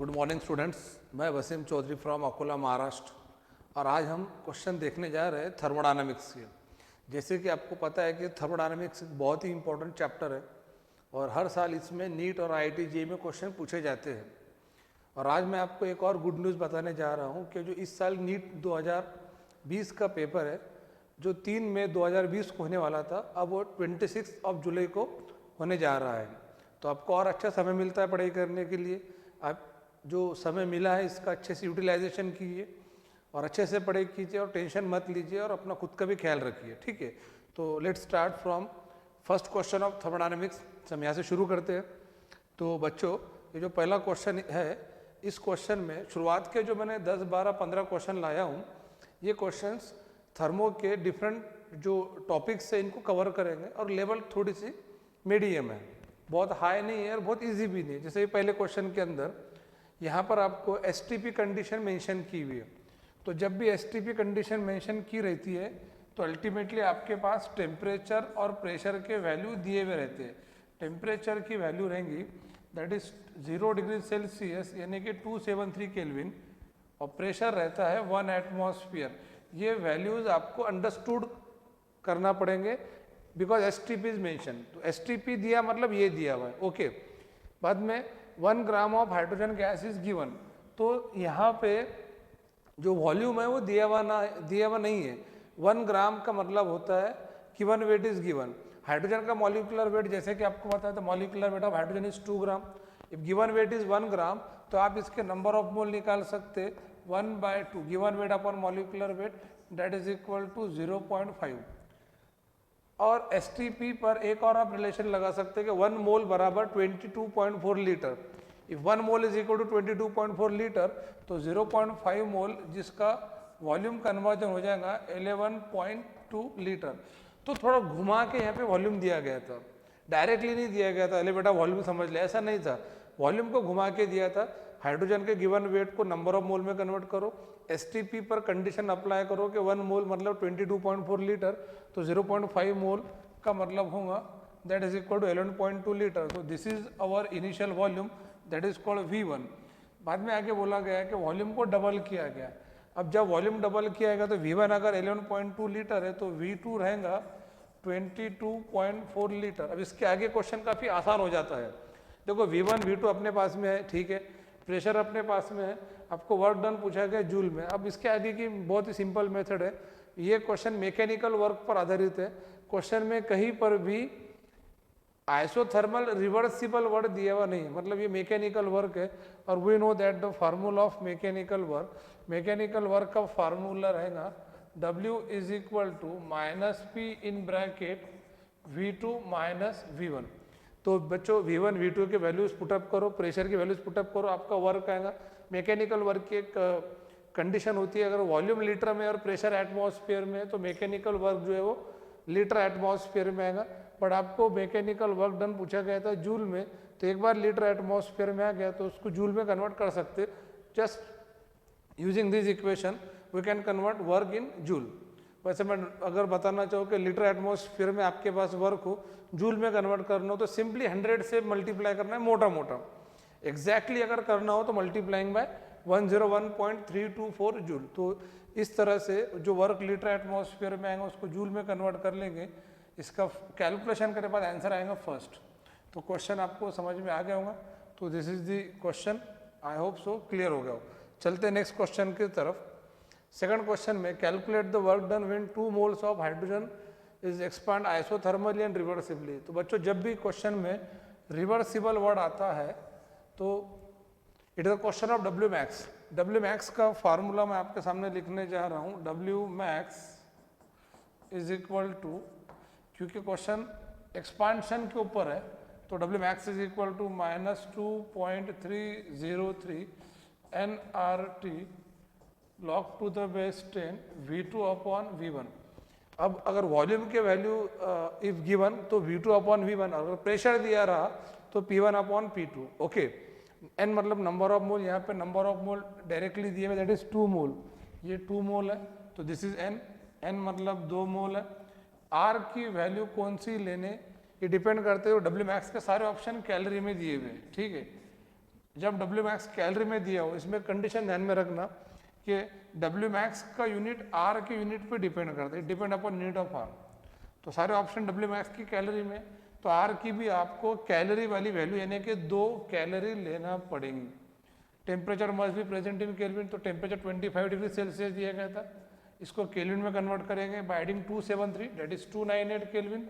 Good morning students, मैं Wasim Chaudhary from Akola Maharashtra. और आज हम क्वेश्चन देखने जा रहे हैं थर्मोडायनामिक्स के। जैसे कि आपको पता है कि थर्मोडायनामिक्स एक बहुत ही इंपॉर्टेंट चैप्टर है और हर साल इसमें नीट और IIT JEE में क्वेश्चन पूछे जाते हैं। और आज मैं आपको एक और गुड न्यूज़ बताने जा रहा हूँ कि जो इस साल नीट 2020 का पेपर है, जो 3 मई 2020 को होने वाला था, अब वो 26 जुलाई को होने जा रहा है। तो आपको और अच्छा समय मिलता है पढ़ाई करने के लिए। आप जो समय मिला है इसका अच्छे से यूटिलाइजेशन कीजिए और अच्छे से पढ़ाई कीजिए और टेंशन मत लीजिए और अपना खुद का भी ख्याल रखिए, ठीक है। तो let's start from first question of thermodynamics. हम यहाँ से शुरू करते हैं। तो बच्चों, ये जो पहला क्वेश्चन है, इस क्वेश्चन में शुरुआत के जो मैंने 10, 12, 15 क्वेश्चन लाया हूँ, ये क्वेश्चंस थर्मो के डिफरेंट जो टॉपिक्स है इनको कवर करेंगे और लेवल थोड़ी सी मीडियम है, बहुत हाई नहीं है और बहुत इजी भी नहीं है। जैसे पहले क्वेश्चन के अंदर यहाँ पर आपको STP कंडीशन मेंशन की हुई है। तो जब भी STP कंडीशन मेंशन की रहती है तो अल्टीमेटली आपके पास टेम्परेचर और प्रेशर के वैल्यू दिए हुए रहते हैं। टेम्परेचर की वैल्यू रहेंगी दैट इज 0 डिग्री सेल्सियस यानी कि 273 केल्विन और प्रेशर रहता है 1 एटमॉस्फेयर। ये वैल्यूज आपको अंडरस्टूड करना पड़ेंगे बिकॉज STP इज मेंशन। तो STP दिया मतलब ये दिया हुआ है, ओके। बाद में 1 gram of hydrogen gas is given. तो यहाँ पे जो वॉल्यूम है वो दिया हुआ नहीं है। 1 ग्राम का मतलब होता है given weight is given. Hydrogen का मॉलिक्यूलर वेट जैसे कि आपको पता है, तो molecular weight of hydrogen is 2 gram. If given weight is 1 gram तो आप इसके नंबर ऑफ मोल निकाल सकते 1/2 given weight upon molecular weight that is equal to 0.5। और STP पर एक और आप रिलेशन लगा सकते हैं कि 1 मोल बराबर 22.4 litre. If 1 mole is equal to 22.4 litre तो 0.5 मोल जिसका वॉल्यूम कन्वर्जन हो जाएगा 11.2 लीटर। तो थोड़ा घुमा के यहाँ पे वॉल्यूम दिया गया था, डायरेक्टली नहीं दिया गया था अरे बेटा वॉल्यूम समझ ले, ऐसा नहीं था। वॉल्यूम को घुमा के दिया था। हाइड्रोजन के गिवन वेट को नंबर ऑफ मोल में कन्वर्ट करो, STP पर कंडीशन अप्लाई करो कि 1 मोल मतलब 22.4 लीटर, तो 0.5 मोल का मतलब होगा that is equal to 11.2 litre. तो this is our initial volume that is called V1। बाद में आगे बोला गया है कि वॉल्यूम को डबल किया गया। अब जब वॉल्यूम डबल किया गया तो V1 अगर 11.2 लीटर है तो V2 रहेगा 22.4 लीटर। अब इसके आगे क्वेश्चन काफ़ी आसान हो जाता है। देखो V1 V2 अपने पास में है, ठीक है, प्रेशर अपने पास में है, आपको वर्क डन पूछा गया जूल में। अब इसके आगे की बहुत ही सिंपल मेथड है। ये क्वेश्चन मैकेनिकल वर्क पर आधारित है। क्वेश्चन में कहीं पर भी आइसोथर्मल रिवर्सिबल वर्ड दिया हुआ नहीं, मतलब ये मैकेनिकल वर्क है। और we know that the formula of mechanical work का फार्मूला रहेगा W is equal to -P in bracket V2 minus V1। तो बच्चों V1 V2 के वैल्यूज पुटअप करो, प्रेशर की वैल्यूज पुटअप करो, आपका वर्क आएगा। मैकेनिकल वर्क की एक कंडीशन होती है, अगर वॉल्यूम लीटर में और प्रेशर एटमॉस्फेयर में तो मैकेनिकल वर्क जो है वो लीटर एटमॉस्फेयर में आएगा। बट आपको मैकेनिकल वर्क डन पूछा गया था जूल में, तो एक बार लीटर एटमॉस्फेयर में आ गया तो उसको जूल में कन्वर्ट कर सकते। Just using this equation we can convert work in joule. वैसे मैं अगर बताना चाहूँ कि लीटर एटमॉस्फेयर में आपके पास वर्क हो, जूल में कन्वर्ट करना हो तो सिंपली 100 से मल्टीप्लाई करना है, मोटा मोटा। एग्जैक्टली अगर करना हो तो मल्टीप्लाइंग बाय 101.324 जूल। तो इस तरह से जो वर्क लीटर एटमॉस्फेयर में आएगा उसको जूल में कन्वर्ट कर लेंगे। इसका कैलकुलेशन करने के बाद आंसर आएगा फर्स्ट। तो क्वेश्चन आपको समझ में आ गया होगा। तो this is the question, I hope so clear हो गया हो। चलते नेक्स्ट क्वेश्चन की तरफ। सेकंड क्वेश्चन में calculate the work done when 2 moles of hydrogen is expand isothermally and reversibly. तो बच्चों, जब भी क्वेश्चन में रिवर्सिबल वर्ड आता है तो it is a question of W max. W max का फार्मूला मैं आपके सामने लिखने जा रहा हूँ। W max is equal to, क्योंकि क्वेश्चन एक्सपांशन के ऊपर है तो W max is equal to -2.303 nRT log to the base 10 V2 upon V1। अब अगर वॉल्यूम के वैल्यू इफ गिवन तो V2 अपॉन V1, अगर प्रेशर दिया रहा तो P1 upon P2, okay. N मतलब नंबर ऑफ मोल, यहाँ पे नंबर ऑफ मोल डायरेक्टली दिए हुए दैट इज 2 मोल, ये 2 मोल है तो दिस इज N मतलब 2 मोल है। R की वैल्यू कौन सी लेने ये डिपेंड करते हो W मैक्स के सारे ऑप्शन कैलोरी में दिए हुए हैं, ठीक है। जब डब्ल्यू मैक्स कैलोरी में दिया हो, इसमें कंडीशन ध्यान में रखना कि डब्ल्यू मैक्स का यूनिट आर के यूनिट पे डिपेंड करता है, depend upon unit of R. तो सारे ऑप्शन डब्ल्यू मैक्स की कैलोरी में, तो आर की भी आपको कैलोरी वाली वैल्यू यानी कि 2 कैलोरी लेना पड़ेंगी। Temperature must be present in kelvin, तो टेम्परेचर 25 डिग्री सेल्सियस दिया गया था, इसको केल्विन में कन्वर्ट करेंगे by adding 273 that is 298 kelvin,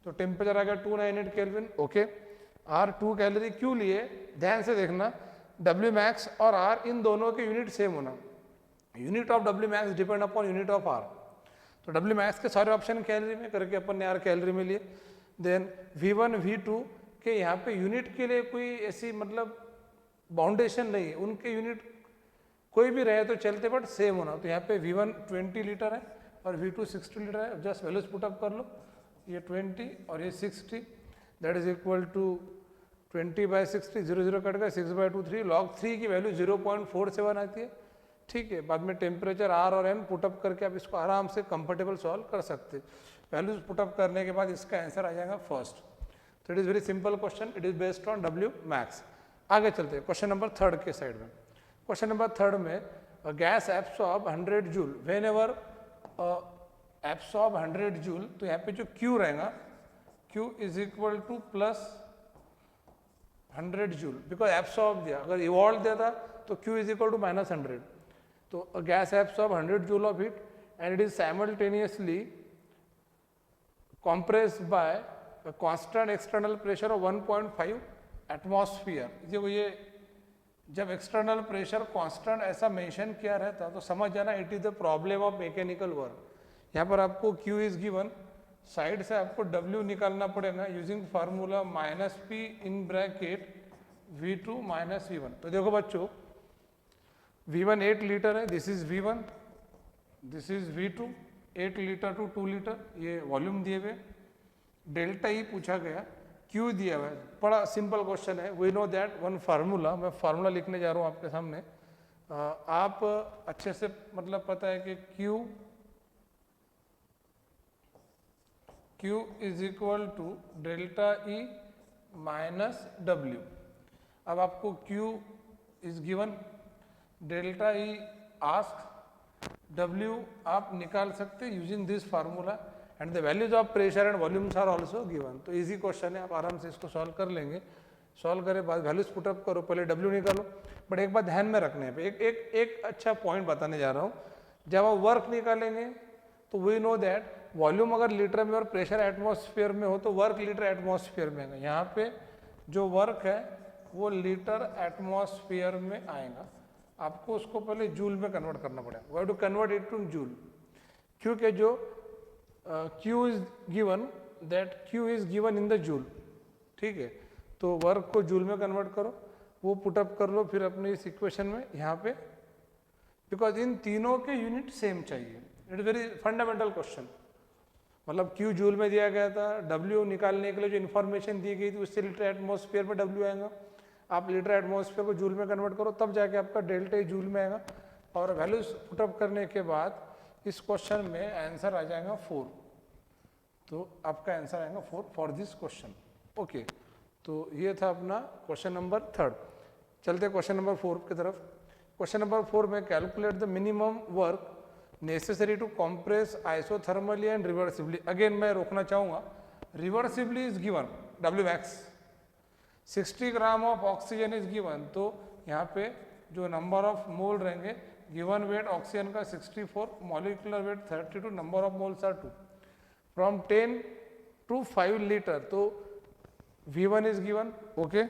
तो टेम्परेचर आ गया 298 केल्विन। ओके, आर 2 कैलोरी क्यों लिए, ध्यान से देखना, डब्ल्यू मैक्स और आर इन दोनों के यूनिट सेम होना, unit of W max depend upon unit of R. तो डब्ल्यू मैक्स के सारे ऑप्शन कैलोरी में करके अपन ने आर कैलोरी में लिए। देन V1 V2 के यहाँ पे यूनिट के लिए कोई ऐसी मतलब बाउंडेशन नहीं है, उनके यूनिट कोई भी रहे तो चलते बट सेम होना। तो यहाँ पे V1 20 लीटर है और V2 60 लीटर है, जस्ट वैल्यूज पुटअप कर लो, ये 20 और ये 60 that is equal to 20/60, 0 0 cut गया, 6/2 3, log 3 की वैल्यू 0.47 आती है। ठीक है, बाद में टेम्परेचर आर और एन पुटअप करके आप इसको आराम से कंफर्टेबल सॉल्व कर सकते हैं। वैल्यूज पुटअप करने के बाद इसका आंसर आ जाएगा फर्स्ट। तो it is very simple question, it is based on W max. आगे चलते हैं क्वेश्चन नंबर 3 के साइड में। क्वेश्चन नंबर 3 में gas absorb 100 joule when ever absorb 100 joule, तो यहाँ पे जो Q रहेगा, Q is equal to plus 100 joule, because absorb दिया, अगर इवॉल्व दिया था तो Q इज इक्वल टू -100। तो gas absorb 100 joule of heat and it is simultaneously compressed by a constant external pressure of 1.5 atmosphere. देखो ये जब एक्सटर्नल प्रेशर कांस्टेंट ऐसा मेंशन किया रहता तो समझ जाना it is the problem of mechanical work. यहाँ पर आपको Q इज गिवन, साइड से आपको W निकालना पड़ेगा using formula -P in bracket V2 - V1। तो देखो बच्चों, V1 8 लीटर है, this is V1, this is V2, 8 litre to 2 litre, ये वॉल्यूम दिए हुए, डेल्टा ई पूछा गया, क्यू दिया हुआ है। बड़ा सिंपल क्वेश्चन है, we know that one formula, मैं फार्मूला लिखने जा रहा हूँ आपके सामने, आप अच्छे से मतलब पता है कि Q is equal to delta E minus W. अब आपको Q is given, delta E ask, W आप निकाल सकते using this formula and the values of pressure and volumes are also given. तो इजी क्वेश्चन है, आप आराम से इसको सॉल्व कर लेंगे। सॉल्व करे बाद वैल्यूज पुटअप करो, पहले W निकालो। बट एक बात ध्यान में रखने पे एक अच्छा पॉइंट बताने जा रहा हूँ, जब आप वर्क निकालेंगे तो वी नो दैट वॉल्यूम अगर लीटर में और प्रेशर एटमॉस्फेयर में हो तो वर्क लीटर एटमॉस्फेयर में आएगा। यहाँ पे जो वर्क है वो लीटर एटमॉस्फेयर में आएगा, आपको उसको पहले जूल में कन्वर्ट करना पड़ेगा, we have to convert it to joule, क्योंकि जो Q is given, that Q is given in the joule. ठीक है, तो वर्क को जूल में कन्वर्ट करो, वो पुटअप कर लो फिर अपने इस इक्वेशन में यहाँ पे, बिकॉज इन तीनों के यूनिट सेम चाहिए। It is very fundamental question, मतलब Q जूल में दिया गया था, W निकालने के लिए जो इन्फॉर्मेशन दी गई थी उससे लीटर एटमॉस्फेयर में W आएगा, आप लीटर एटमॉस्फेयर को जूल में कन्वर्ट करो तब जाके आपका डेल्टा जूल में आएगा, और वैल्यूज पुटअप करने के बाद इस क्वेश्चन में आंसर आ जाएगा 4। तो आपका आंसर आएगा 4 फॉर दिस क्वेश्चन। ओके, तो ये था अपना क्वेश्चन नंबर 3। चलते क्वेश्चन नंबर 4 की तरफ। क्वेश्चन नंबर 4 में calculate the minimum work necessary to compress isothermally and reversibly. Again मैं रोकना चाहूँगा, reversibly is given W max, 60 gram of oxygen is given, तो यहाँ पे जो नंबर ऑफ मोल रहेंगे, गिवन वेट ऑक्सीजन का 64, molecular weight 32, number of moles are 2, from 10 to 5 litre. तो V1 is given, okay,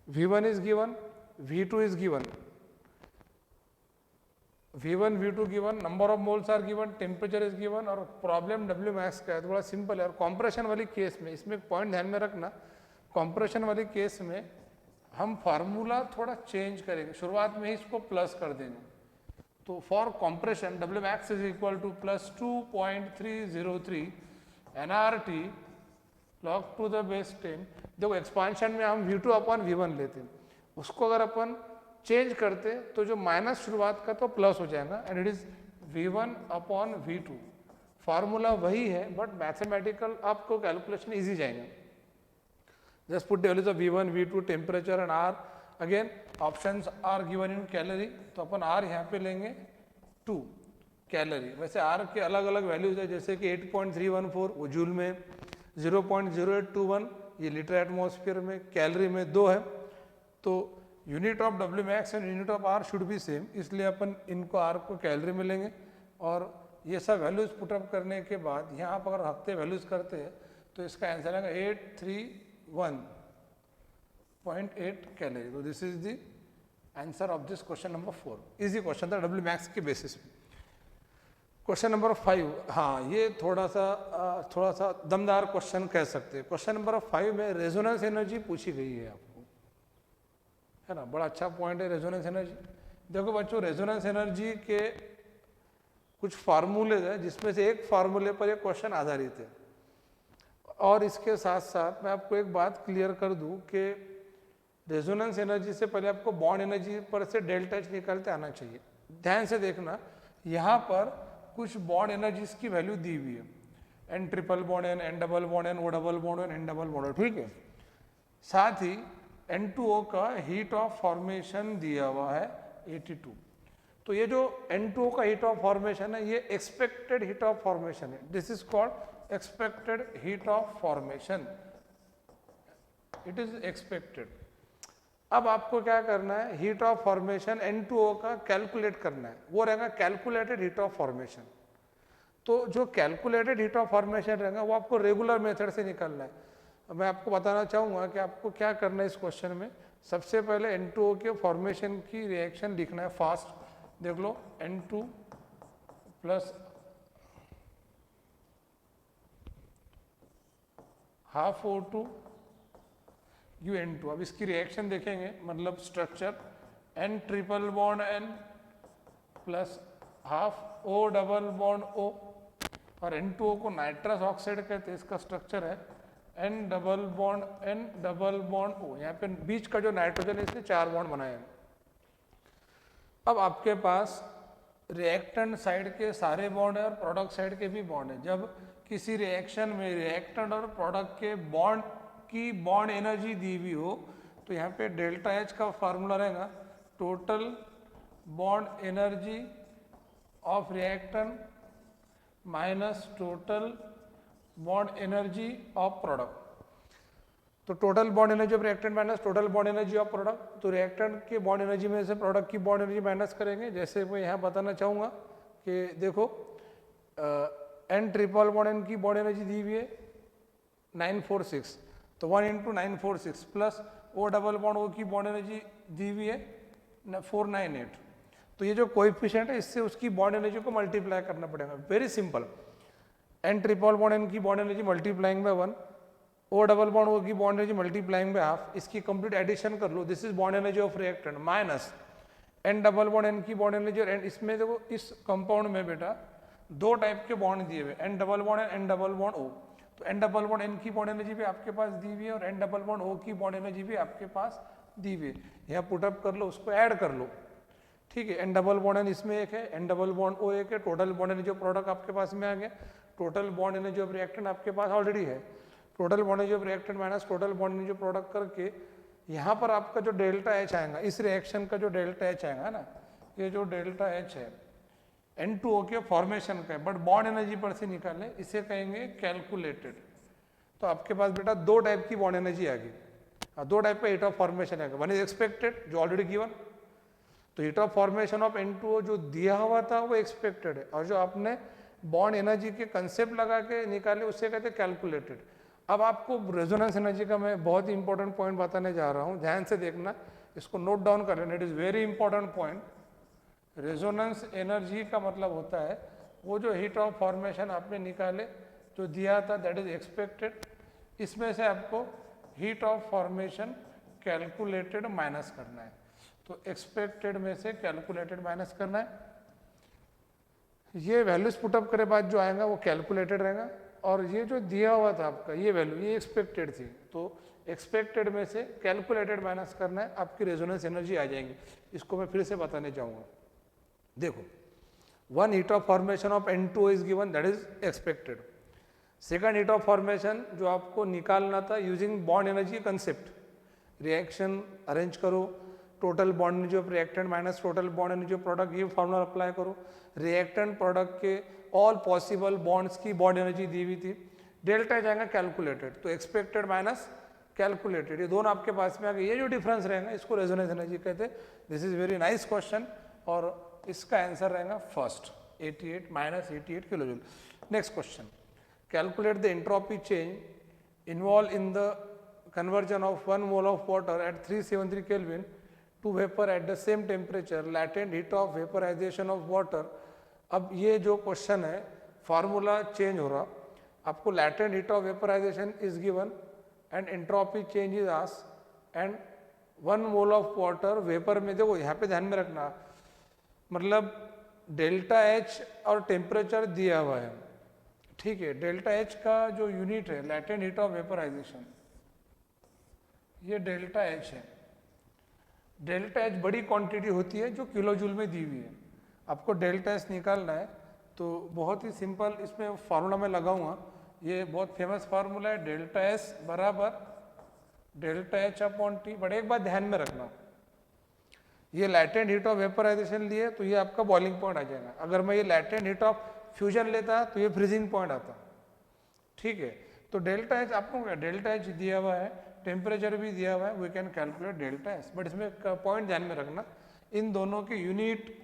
V1 is given, V2 is given, V1 V2 given, number of moles are given, temperature is given, और problem W max का है। तो बड़ा simple है। और compression वाली case में, इसमें एक पॉइंट ध्यान में रखना, कॉम्प्रेशन वाली केस में हम फार्मूला थोड़ा चेंज करेंगे, शुरुआत में ही इसको प्लस कर देंगे। तो for compression W max is equal to plus 2.303 nRT log to the base 10। देखो एक्सपांशन में हम V2 अपॉन V1 लेते हैं, उसको अगर अपन चेंज करते तो जो माइनस शुरुआत का तो प्लस हो जाएगा, and it is V1 upon V2। Formula वही है बट मैथमेटिकल आपको कैलकुलेशन इजी जाएंगे। Just put the values of V1, V2, temperature and R again options are given in calorie, तो अपन आर यहाँ पे लेंगे 2 कैलोरी। वैसे आर के अलग अलग वैल्यूज है, जैसे कि 8.314 वो जूल में, 0.0821 ये लीटर एटमॉस्फेयर में, कैलोरी में 2 है। तो unit of W max and unit of R should be same, इसलिए अपन इनको आर को कैलोरी में लेंगे। और ये सब वैल्यूज पुटअप करने के बाद यहाँ पर अगर हफ्ते वैल्यूज करते हैं तो इसका आंसर आएगा 831.8 कैलोरी। तो this is the answer of this question number 4। Easy question था डब्ल्यू मैक्स के बेसिस पे। क्वेश्चन नंबर 5, हाँ ये थोड़ा सा दमदार क्वेश्चन कह सकते हैं। क्वेश्चन नंबर 5 में रेजोनेंस एनर्जी पूछी गई है आपको, है ना, बड़ा अच्छा पॉइंट है रेजोनेंस एनर्जी। देखो बच्चों, रेजोनेंस एनर्जी के कुछ फार्मूले हैं, जिसमें से एक फार्मूले पर एक क्वेश्चन आधारित है। और इसके साथ साथ मैं आपको एक बात क्लियर कर दूं कि रेजोनेंस एनर्जी से पहले आपको बॉन्ड एनर्जी पर से डेल्टा एच निकालते आना चाहिए। ध्यान से देखना, यहाँ पर कुछ बॉन्ड एनर्जीज की वैल्यू दी हुई है, N triple bond N, N double bond N, O double bond N, N double bond, ठीक है। साथ ही N2O का हीट ऑफ फॉर्मेशन दिया हुआ है 82। तो ये जो N2O का हीट ऑफ फॉर्मेशन है, ये एक्सपेक्टेड हीट ऑफ फॉर्मेशन है। This is called expected heat of formation, it is expected. अब आपको क्या करना है, हीट ऑफ फॉर्मेशन N2O का कैलकुलेट करना है, वो रहेगा कैलकुलेटेड हीट ऑफ फॉर्मेशन। तो जो कैलकुलेटेड हीट ऑफ फॉर्मेशन रहेगा वो आपको रेगुलर मेथड से निकालना है। मैं आपको बताना चाहूँगा कि आपको क्या करना है इस क्वेश्चन में। सबसे पहले N2O के फॉर्मेशन की रिएक्शन लिखना है फास्ट। देख लो, N2 plus half O2 you N2। अब इसकी रिएक्शन देखेंगे, मतलब structure N triple bond N plus half O double bond O, और N2O को नाइट्रस ऑक्साइड कहते हैं। इसका स्ट्रक्चर है N double bond N double bond O। यहाँ पे बीच का जो नाइट्रोजन है इसने 4 बॉन्ड बनाए हैं। अब आपके पास रिएक्टेंट साइड के सारे बॉन्ड है और प्रोडक्ट साइड के भी बॉन्ड है। जब किसी रिएक्शन में रिएक्टेंट और प्रोडक्ट के बॉन्ड की बॉन्ड एनर्जी दी हुई हो, तो यहाँ पे डेल्टा एच का फार्मूला रहेगा total bond energy of reactant minus total bond energy of product. तो total bond energy of reactant minus total bond energy of product. तो रिएक्टेंट के बॉन्ड एनर्जी में से प्रोडक्ट की बॉन्ड एनर्जी माइनस करेंगे। जैसे मैं यहाँ बताना चाहूँगा कि देखो एन ट्रिपल बॉन्ड एन की बॉन्ड एनर्जी दी हुई है 946, तो 1 × 946 plus O double bond O की बॉन्ड एनर्जी दी हुई है 498। तो ये जो कोएफिशिएंट है, इससे उसकी बॉन्ड एनर्जी को मल्टीप्लाई करना पड़ेगा। Very simple, N triple bond N की bond energy multiplying by 1, O double bond O की bond energy multiplying by half. इसकी कंप्लीट एडिशन कर लो, this is bond energy of reactant minus N double bond N की bond energy. और इसमें देखो, इस कंपाउंड में बेटा 2 टाइप के बॉन्ड दिए हुए, N double bond N double bond O. तो एन डबल बॉन्ड एन की बॉन्ड एनर्जी भी आपके पास दी हुई है और एन डबल बॉन्ड ओ की बॉन्ड एनर्जी भी आपके पास दी हुई है। यहाँ पुटअप कर लो, उसको ऐड कर लो, ठीक है। एन डबल बॉन्ड एन इसमें एक है, एन डबल बॉन्ड ओ एक है। Total bond energy of product आपके पास में आ गया, total bond energy of reactant आपके पास ऑलरेडी है। Total bond energy of reactant minus total bond energy of product करके यहाँ पर आपका जो डेल्टा एच आएगा, इस रिएक्शन का जो डेल्टा एच आएगा ना, ये जो डेल्टा एच है N2O के फॉर्मेशन का है, बट बॉन्ड एनर्जी पर से निकाले, इसे कहेंगे कैलकुलेटेड। तो आपके पास बेटा 2 टाइप की बॉन्ड एनर्जी आ गई, 2 टाइप का हीट ऑफ फॉर्मेशन आएगा। वन इज एक्सपेक्टेड जो ऑलरेडी गिवन, तो heat of formation of N2O जो दिया हुआ था वो एक्सपेक्टेड है, और जो आपने बॉन्ड एनर्जी के कंसेप्ट लगा के निकाले उसे कहते हैं कैलकुलेटेड। अब आपको रेजोनेंस एनर्जी का मैं बहुत ही इंपॉर्टेंट पॉइंट बताने जा रहा हूँ, ध्यान से देखना, इसको नोट डाउन कर लेना, it is very important point. Resonance energy का मतलब होता है वो जो हीट ऑफ फॉर्मेशन आपने निकाले, जो दिया था दैट इज एक्सपेक्टेड, इसमें से आपको heat of formation calculated minus करना है। तो एक्सपेक्टेड में से कैलकुलेटेड माइनस करना है। ये वैल्यूज पुटअप करे बाद जो आएगा वो कैलकुलेटेड रहेगा, और ये जो दिया हुआ था आपका ये वैल्यू, ये एक्सपेक्टेड थी, तो एक्सपेक्टेड में से कैलकुलेटेड माइनस करना है, आपकी रेजोनेंस एनर्जी आ जाएंगी। इसको मैं फिर से बताने जाऊँगा। देखो, 1 heat of formation of N2O is given, that is expected. Second heat of formation जो आपको निकालना था using bond energy concept, reaction arrange करो, total bond energy of reactant minus total bond energy of product, ये formula apply करो। Reactant product के all possible bonds की bond energy दी हुई थी, डेल्टा जाएगा कैलकुलेटेड, तो एक्सपेक्टेड माइनस कैलकुलेटेड, ये दोनों आपके पास में आ गए। ये जो डिफरेंस रहेगा इसको रेजोनेंस एनर्जी कहते हैं। This is very nice question, और इसका आंसर रहेगा first 88 minus 88 kilo joule. Next question, calculate the entropy change involve in the conversion of 1 mole of water at 373 Kelvin to vapor at the same temperature, latent heat of vaporization of water। अब ये जो question है formula change हो रहा, आपको latent heat of vaporization is given and entropy change is asked and 1 mole of water vapor में, देखो यहाँ पे ध्यान में रखना, मतलब डेल्टा एच और टेम्परेचर दिया हुआ है, ठीक है। डेल्टा एच का जो यूनिट है latent heat of vaporization, ये डेल्टा एच है। डेल्टा एच बड़ी क्वांटिटी होती है जो किलो जूल में दी हुई है। आपको डेल्टा एच निकालना है तो बहुत ही सिंपल, इसमें फार्मूला में लगाऊंगा, ये बहुत फेमस फार्मूला है, डेल्टा एस बराबर delta H upon T. But एक बात ध्यान में रखना, ये लैटेंट हीट ऑफ वेपराइजेशन लिए तो ये आपका बॉइलिंग पॉइंट आ जाएगा। अगर मैं ये लैटेंट हीट ऑफ फ्यूजन लेता तो ये फ्रीजिंग पॉइंट आता, ठीक है। तो डेल्टा एच आपको क्या, डेल्टा एच दिया हुआ है, टेम्परेचर भी दिया हुआ है, we can calculate delta S. But इसमें पॉइंट ध्यान में रखना, इन दोनों की यूनिट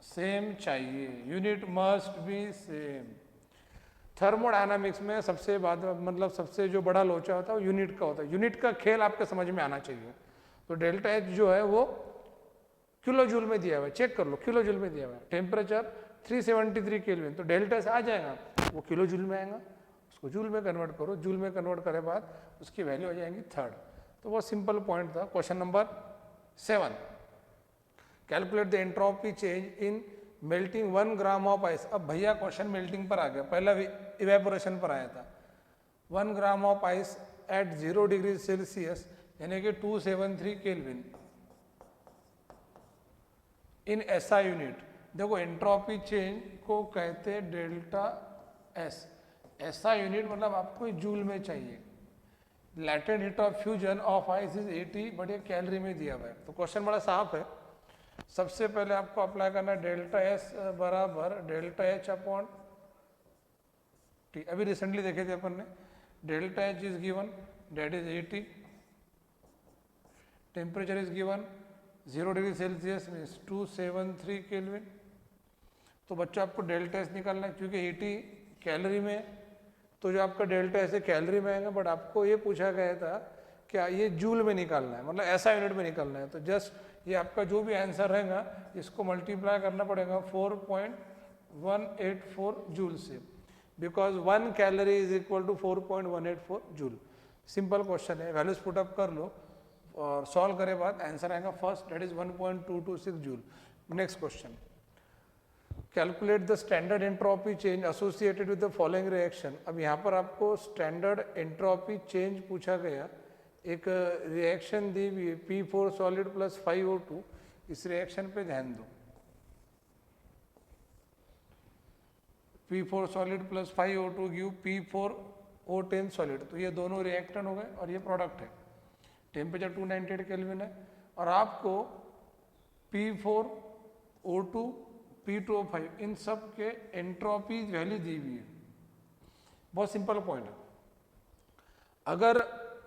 सेम चाहिए, unit must be same. Thermodynamics में सबसे बाद मतलब सबसे जो बड़ा लोचा होता है वो यूनिट का होता है, यूनिट का खेल आपके समझ में आना चाहिए। तो डेल्टा एच जो है वो किलो जूल में दिया हुआ है, चेक कर लो, किलो जूल में दिया हुआ है, टेम्परेचर 373 केल्विन, तो डेल्टा एस आ जाएगा, वो किलो जूल में आएगा, उसको जूल में कन्वर्ट करो, जूल में कन्वर्ट करे बाद उसकी वैल्यू हो जाएगी थर्ड। तो वो सिंपल पॉइंट था। Question number 7, calculate the entropy change in melting 1 gram of ice. अब भैया क्वेश्चन मेल्टिंग पर आ गया, पहला इवेपोरेशन पर आया था। 1 gram of ice eight 0 degree Celsius यानी कि 273 केल्विन इन एसआई यूनिट। देखो एंट्रोपी चेंज को कहते हैं डेल्टा एस, ऐसा यूनिट मतलब आपको जूल में चाहिए। Latent heat of fusion of ice is 80, but ये कैलोरी में दिया हुआ है। तो क्वेश्चन बड़ा साफ है, सबसे पहले आपको अप्लाई करना है डेल्टा एस बराबर डेल्टा एच अपॉन टी। अभी रिसेंटली देखे थे अपन ने, delta H is given that is 80, temperature is given 0 degree Celsius means 273 kelvin. तो बच्चों आपको डेल्टा एस निकालना है, क्योंकि 80 कैलोरी में, तो जो आपका डेल्टा एस कैलोरी में आएगा, बट आपको ये पूछा गया था क्या ये जूल में निकालना है, मतलब ऐसा यूनिट में निकालना है। तो जस्ट ये आपका जो भी आंसर रहेगा इसको मल्टीप्लाई करना पड़ेगा 4.184 जूल से, because 1 calorie is equal to 4.184 joule. Simple question है, वैल्यूज पुट अप कर लो और सॉल्व करे बाद आंसर आएगा first, that is 1.226 joule. Next question, calculate the standard entropy change associated with the following reaction. अब यहाँ पर आपको स्टैंडर्ड एंट्रोपी चेंज पूछा गया, एक रिएक्शन दी हुई है P4 सॉलिड प्लस 5O2, इस रिएक्शन पे ध्यान दो, P4 solid plus 5O2 give P4O10 solid, तो ये दोनों रिएक्टेंट हो गए और ये प्रोडक्ट है। टेम्परेचर 298 केल्विन है और आपको P4O2 P2O5 इन सब के एंट्रोपी वैल्यू दी हुई है। बहुत सिंपल पॉइंट है, अगर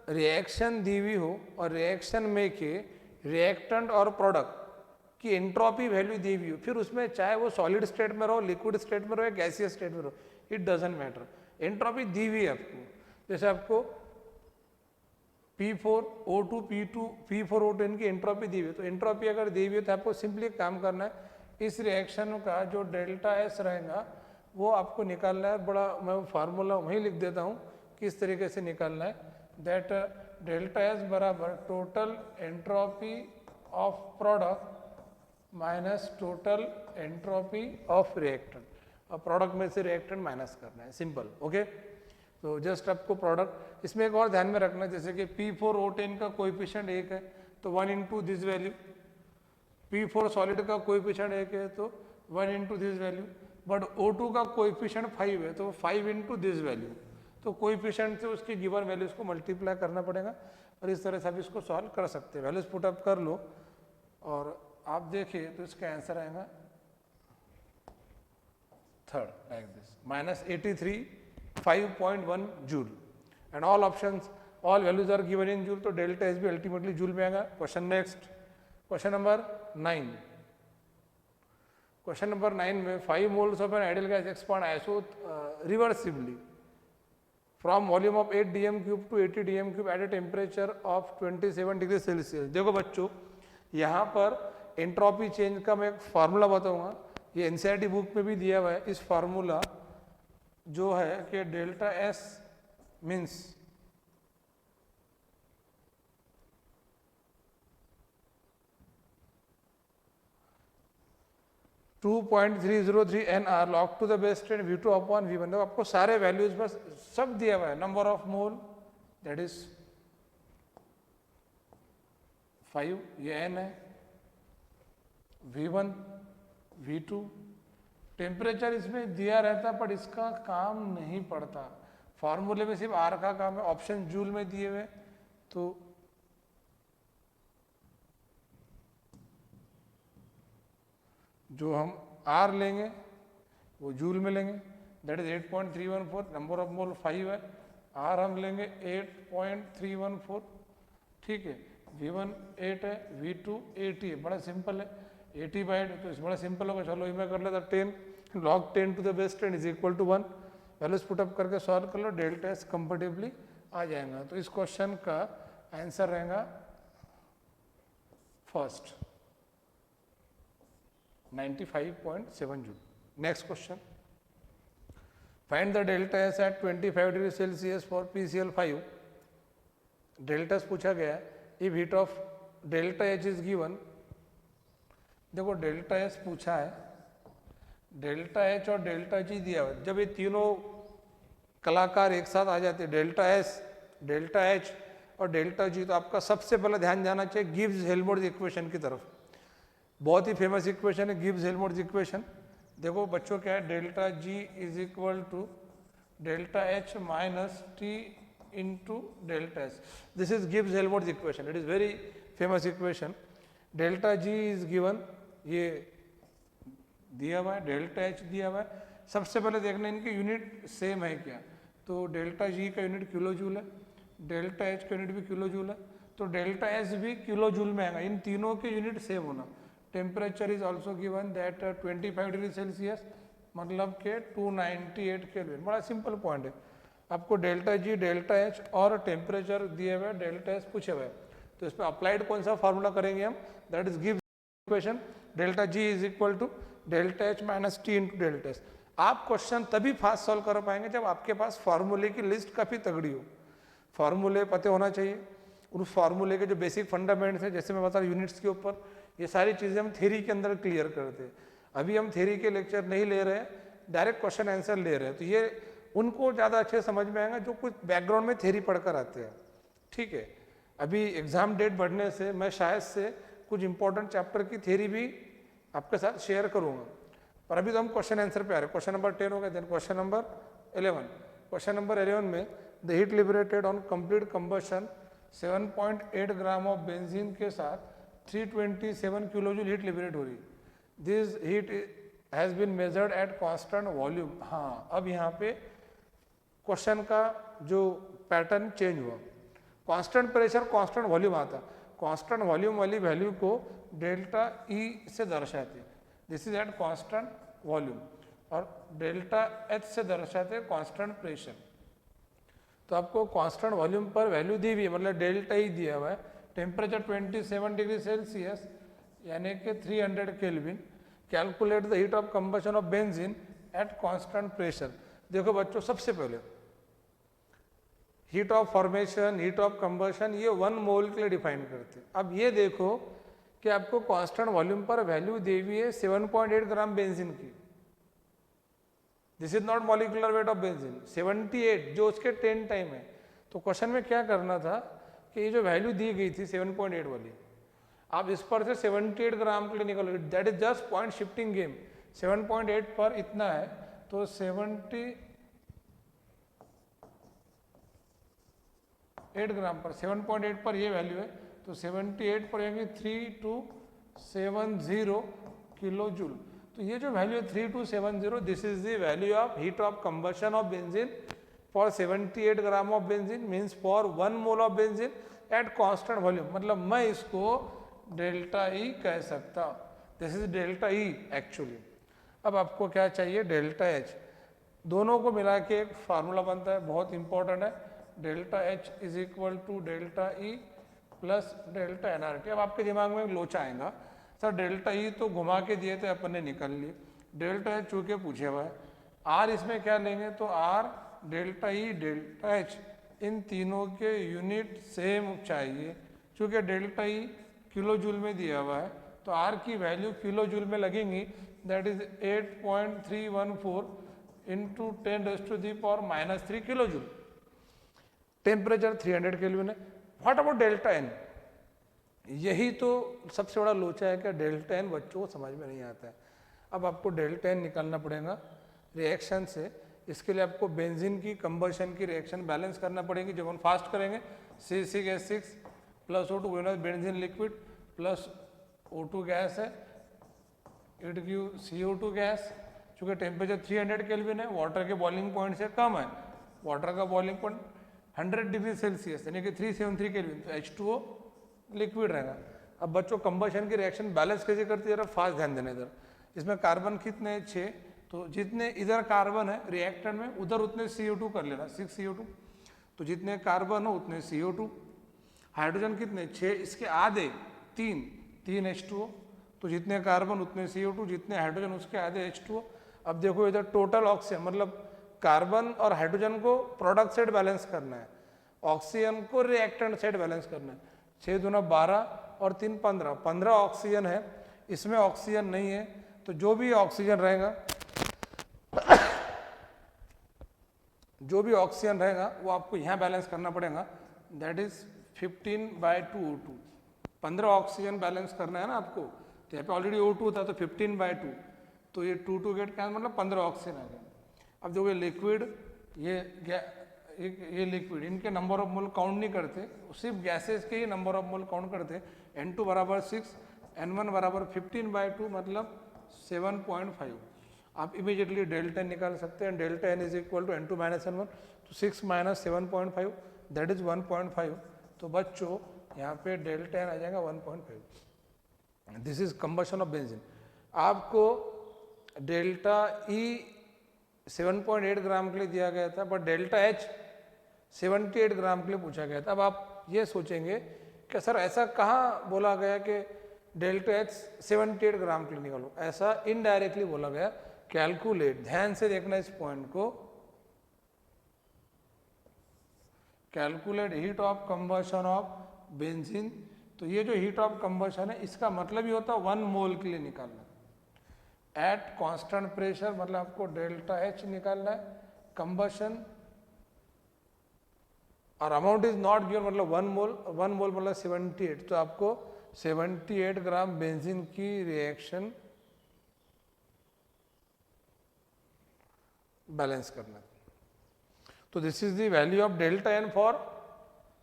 रिएक्शन दी हुई हो और रिएक्शन में के रिएक्टेंट और प्रोडक्ट की एंट्रोपी वैल्यू दी हुई हो, फिर उसमें चाहे वो सॉलिड स्टेट में रहो, लिक्विड स्टेट में रहो या गैसियस स्टेट में रहो, इट डजंट मैटर, एंट्रोपी दी हुई है आपको। जैसे आपको P4O2 P4O10 की एंट्रोपी दी हुई है, तो एंट्रोपी अगर दी हुई है तो आपको सिंपली काम करना है, इस रिएक्शन का जो डेल्टा एस रहेगा वो आपको निकालना है। बड़ा मैं फार्मूला वहीं लिख देता हूँ किस तरीके से निकालना है, दैट डेल्टा एस बराबर total entropy of product minus total entropy of reactant, और प्रोडक्ट में से रिएक्टेंट माइनस करना है, सिंपल। ओके, तो जस्ट आपको प्रोडक्ट, इसमें एक और ध्यान में रखना, जैसे कि P4O10 का कोएफिशिएंट 1 है तो 1 into this value, P4 solid का कोएफिशिएंट 1 है तो 1 into this value, but O2 का कोएफिशिएंट 5 है तो 5 इंटू दिस वैल्यू, तो कोएफिशिएंट से उसकी गिवन वैल्यूज को मल्टीप्लाई करना पड़ेगा और इस तरह से आप इसको सॉल्व कर सकते हैं। वैल्यूज पुट अप कर लो और आप देखिए तो इसका आंसर आएगा third like this -83 5.1 joule and all options all values are given in joule, तो डेल्टा एस भी अल्टीमेटली जूल में आएगा। Question next, question number 9। Question number 9 में 5 moles of an ideal gas expand iso reversibly from volume of 8 dm³ to 80 dm³ at a temperature of 27 degree Celsius. देखो बच्चों, यहाँ पर entropy change का मैं एक फार्मूला बताऊंगा, ये एनसीईआरटी बुक में भी दिया हुआ है। इस फार्मूला जो है कि delta S means (2.303 NR log to the base 10 V2 upon V1। देखो आपको सारे वैल्यूज बस सब दिया हुआ है, number of mole that is 5, ये n है, V1 V2 टेम्परेचर इसमें दिया रहता पर इसका काम नहीं पड़ता, फॉर्मूले में सिर्फ R का काम है, ऑप्शन जूल में दिए हुए, तो जो हम R लेंगे वो जूल में लेंगे, दैट इज 8.314, नंबर ऑफ मोल 5 है, R हम लेंगे 8.314, ठीक है। V1 8 है, V2 80 है, बड़ा सिंपल है, 80 बाई 8 तो बड़ा सिंपल होगा। चलो इसमें कर लेता 10 log 10 to the base 10 is equal to 1, values put up करके सॉल्व कर लो, डेल्टा एस कंफर्टेबली आ जाएगा। तो इस क्वेश्चन का आंसर रहेगा first 95.7 joule. Next question, find the delta S at 25 degree Celsius for PCl5। Delta S पूछा गया है, if heat of delta H is given. देखो डेल्टा एस पूछा है, डेल्टा एच और डेल्टा जी दिया हुआ है। जब ये तीनों कलाकार एक साथ आ जाते हैं, डेल्टा एस, डेल्टा एच और डेल्टा जी, तो आपका सबसे पहले ध्यान जाना चाहिए गिब्स हेल्महोल्ट्ज इक्वेशन की तरफ। बहुत ही फेमस इक्वेशन है गिब्स हेल्महोल्ट्ज इक्वेशन। देखो बच्चों क्या है, delta G is equal to delta H minus T into delta S, this is Gibbs Helmholtz equation, it is very famous equation. Delta G is given, ये दिया हुआ है, delta H दिया हुआ है। सबसे पहले देखना इनके यूनिट सेम है क्या, तो डेल्टा जी का यूनिट किलो जूल है, डेल्टा एच का यूनिट भी किलो जूल है, तो डेल्टा एस भी किलो जूल में आएगा, इन तीनों के यूनिट सेम होना। Temperature is also given that 25 degree Celsius मतलब के 298 केल्विन, बड़ा सिंपल पॉइंट है। आपको डेल्टा जी, डेल्टा एच और टेम्परेचर दिए हुए, डेल्टा एस पूछे हुए, तो इसमें अप्लाइड कौन सा फार्मूला करेंगे हम, that is give equation delta G is equal to delta H minus T into delta S. आप क्वेश्चन तभी फास्ट सॉल्व कर पाएंगे जब आपके पास फार्मूले की लिस्ट काफ़ी तगड़ी हो, फार्मूले पते होना चाहिए, उस फार्मूले के जो बेसिक फंडामेंट्स हैं, जैसे मैं बता रहा हूँ यूनिट्स के ऊपर, ये सारी चीज़ें हम थ्योरी के अंदर क्लियर करते हैं। अभी हम थ्योरी के लेक्चर नहीं ले रहे हैं, डायरेक्ट क्वेश्चन आंसर ले रहे हैं, तो ये उनको ज़्यादा अच्छे समझ में आएगा जो कुछ बैकग्राउंड में थ्योरी पढ़कर आते हैं, ठीक है। अभी एग्जाम डेट बढ़ने से मैं शायद से कुछ इंपॉर्टेंट चैप्टर की थ्योरी भी आपके साथ शेयर करूंगा, पर अभी तो हम क्वेश्चन आंसर पे आ रहे हैं। क्वेश्चन नंबर 10 हो गया, then question number 11। Question number 11 में the heat liberated on complete combustion 7.8 gram of benzene के साथ 327 किलोजूल हीट लिबरेट हो रही। This heat has been measured at constant volume. हाँ, अब यहाँ पे क्वेश्चन का जो पैटर्न चेंज हुआ, कांस्टेंट प्रेशर कांस्टेंट वॉल्यूम आता, कांस्टेंट वॉल्यूम वाली वैल्यू को डेल्टा ई से दर्शाते, this is at constant volume, और डेल्टा एच से दर्शाते कांस्टेंट प्रेशर। तो आपको कांस्टेंट वॉल्यूम पर वैल्यू दी हुई है, मतलब डेल्टा ई दिया हुआ है, टेम्परेचर 27 डिग्री सेल्सियस यानी कि 300 kelvin. Calculate the heat of combustion of benzene at constant pressure. देखो बच्चों, सबसे पहले heat of formation, heat of combustion, ये 1 मोल के लिए डिफाइन करते हैं। अब ये देखो कि आपको कांस्टेंट वॉल्यूम पर वैल्यू दी हुई है 7.8 ग्राम बेंजीन की, this is not molecular weight of benzene, 78 जो उसके 10 टाइम है। तो क्वेश्चन में क्या करना था कि ये जो वैल्यू दी गई थी 7.8 वाली, आप इस पर से 78 ग्राम के लिए निकालो, that is just point shifting game. 7.8 पर इतना है तो 78 ग्राम पर 7.8 पर ये वैल्यू है, तो 78 पर यानी 3 to 3.7270 किलो जूल। तो ये जो वैल्यू है 3270, this is the value of heat of combustion of benzene for 78 gram of benzene, means for 1 mole of benzene at constant volume. मतलब मैं इसको डेल्टा ई कह सकता, this is delta E actually. अब आपको क्या चाहिए, डेल्टा एच। दोनों को मिला के एक फार्मूला बनता है, बहुत इंपॉर्टेंट है, delta H is equal to delta E plus delta NRT. अब आपके दिमाग में लोचा आएगा, सर डेल्टा ई तो घुमा के दिए थे अपन ने निकाल लिए, डेल्टा एच चूंकि पूछे हुआ है, आर इसमें क्या लेंगे, तो R delta E delta H इन तीनों के यूनिट सेम चाहिए। चूंकि डेल्टा ई किलो जूल में दिया हुआ है तो आर की वैल्यू किलो जूल में लगेंगी, that is 8.314 into 10⁻³ kilo joule. Temperature 300 kelvin है। What about delta N? यही तो सबसे बड़ा लोचा है कि डेल्टा एन बच्चों को समझ में नहीं आता है। अब आपको डेल्टा एन निकालना पड़ेगा रिएक्शन से। इसके लिए आपको बेंजीन की कंबशन की रिएक्शन बैलेंस करना पड़ेगी। जब हम फास्ट करेंगे C6H6 plus O2 benzene liquid plus O2 gas है, इट गिव CO2 गैस। चूंकि टेम्परेचर 300 केल्विन है, वाटर के बॉइलिंग पॉइंट से कम है, वाटर का बॉइलिंग पॉइंट 100 डिग्री सेल्सियस यानी कि 373 केल्विन, तो H2O लिक्विड रहेगा। अब बच्चों कंबशन की रिएक्शन बैलेंस कैसे करती है, जरा फास्ट ध्यान देना। इधर इसमें कार्बन कितने हैं, 6, तो जितने इधर कार्बन है रिएक्टेंट में उधर उतने CO2 कर लेना, 6 CO2। तो जितने कार्बन हो उतने CO2। हाइड्रोजन कितने, 6, इसके आधे 3 H2O। तो जितने कार्बन उतने CO2, जितने हाइड्रोजन उसके आधे H2O। अब देखो इधर टोटल ऑक्सीजन, मतलब कार्बन और हाइड्रोजन को प्रोडक्ट साइड बैलेंस करना है, ऑक्सीजन को रिएक्टेंट साइड बैलेंस करना है। 6 दूना 12 और 3 15, 15 ऑक्सीजन है, इसमें ऑक्सीजन नहीं है, तो जो भी ऑक्सीजन रहेगा वो आपको यहाँ बैलेंस करना पड़ेगा, that is 15/2 O2। 15 oxygen balance करना है ना आपको, तो यहाँ पे ऑलरेडी O2 था तो 15/2, तो ये 2 गेट क्या मतलब 15 ऑक्सीजन आ गया। अब जो ये लिक्विड, ये लिक्विड, इनके नंबर ऑफ मोल काउंट नहीं करते, सिर्फ गैसेस के ही नंबर ऑफ मोल काउंट करते। N2 बराबर 6, N1 बराबर 15/2 मतलब 7.5। आप इमीडिएटली डेल्टा एन निकाल सकते हैं, delta N is equal to N2 - N1, तो 6 - 7.5 दैट इज 1.5। तो बच्चों यहाँ पे डेल्टा एन आ जाएगा 1.5। This is combustion of benzene. आपको डेल्टा ई 7.8 ग्राम के लिए दिया गया था, बट डेल्टा एच 78 ग्राम के लिए पूछा गया था। अब आप ये सोचेंगे कि सर ऐसा कहाँ बोला गया कि डेल्टा एच 78 ग्राम के लिए निकालो, ऐसा इनडायरेक्टली बोला गया। कैलकुलेट, ध्यान से देखना इस पॉइंट को, calculate heat of combustion of benzene. तो ये जो हीट ऑफ कंबशन है इसका मतलब ही होता है 1 मोल के लिए निकालना एट कांस्टेंट प्रेशर, मतलब आपको डेल्टा एच निकालना है, कंबशन और अमाउंट इज नॉट गिवन, मतलब 1 मोल मतलब 78, तो आपको 78 ग्राम बेंजीन की रिएक्शन बैलेंस करना है। तो this is the value of delta N for,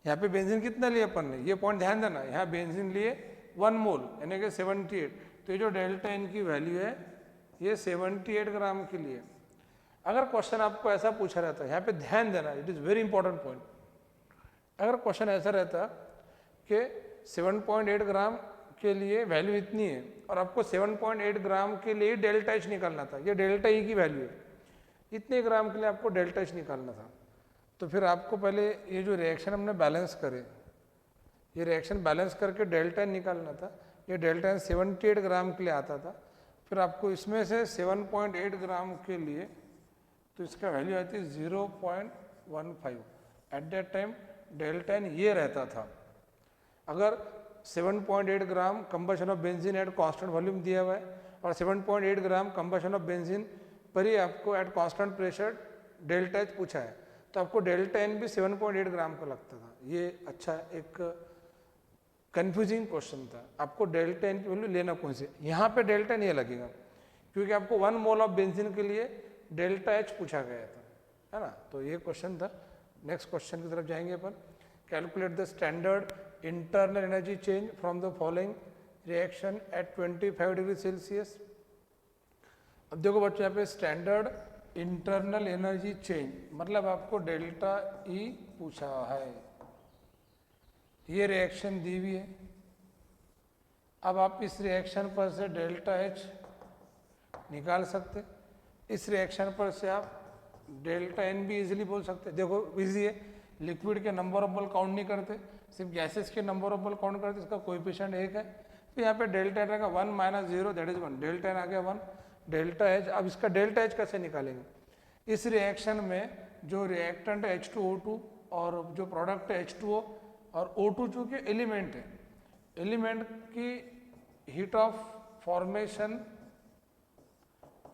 यहाँ पे बेंजीन कितना लिए अपन ने, ये पॉइंट ध्यान देना, यहाँ बेंजीन लिए 1 मोल यानी कि 78, तो ये जो डेल्टा एन की वैल्यू है ये 78 ग्राम के लिए। अगर क्वेश्चन आपको ऐसा पूछा रहता है, यहाँ पे ध्यान देना, it is very important point. अगर क्वेश्चन ऐसा रहता कि 7.8 ग्राम के लिए वैल्यू इतनी है और आपको 7.8 ग्राम के लिए डेल्टा एच निकालना था, ये डेल्टा ई की वैल्यू है, इतने ग्राम के लिए आपको डेल्टा एच निकालना था, तो फिर आपको पहले ये जो रिएक्शन हमने बैलेंस करे, ये रिएक्शन बैलेंस करके डेल्टा एन निकालना था। ये डेल्टा एन 78 ग्राम के लिए आता था, फिर आपको इसमें से 7.8 ग्राम के लिए तो इसका वैल्यू आती है 0.15। At that time delta N ये रहता था। अगर 7.8 gram combustion of benzene at constant volume दिया हुआ है और 7.8 ग्राम कंबशन ऑफ बेंजीन पर ही आपको at constant pressure delta H पूछा है, तो आपको डेल्टा एन भी 7.8 ग्राम का लगता था। ये अच्छा एक कंफ्यूजिंग क्वेश्चन था, आपको डेल्टा एन की वैल्यू लेना कौन सी, यहाँ पे डेल्टा एन ये लगेगा क्योंकि आपको 1 मोल ऑफ बेंजीन के लिए डेल्टा एच पूछा गया था, है ना। तो ये क्वेश्चन था। नेक्स्ट क्वेश्चन की तरफ जाएंगे अपन। Calculate the standard internal energy change from the following reaction at 25 degree Celsius. अब देखो बच्चों, यहाँ पे स्टैंडर्ड इंटरनल एनर्जी चेंज मतलब आपको डेल्टा ई पूछा है, ये रिएक्शन दी हुई है। अब आप इस रिएक्शन पर से डेल्टा एच निकाल सकते, इस रिएक्शन पर से आप डेल्टा एन भी इजीली बोल सकते। देखो इजी है, लिक्विड के नंबर ऑफ मोल काउंट नहीं करते, सिर्फ गैसेस के नंबर ऑफ मोल काउंट करते, इसका कोएफिशिएंट 1 है। तो यहाँ पे डेल्टा एन रहेगा 1 minus 0 that is 1, delta N आ गया 1, डेल्टा एच। अब इसका डेल्टा एच कैसे निकालेंगे? इस रिएक्शन में जो रिएक्टेंट है H2O2 और जो प्रोडक्ट है H2O और O2 चूँकि एलिमेंट है, एलिमेंट की हीट ऑफ फॉर्मेशन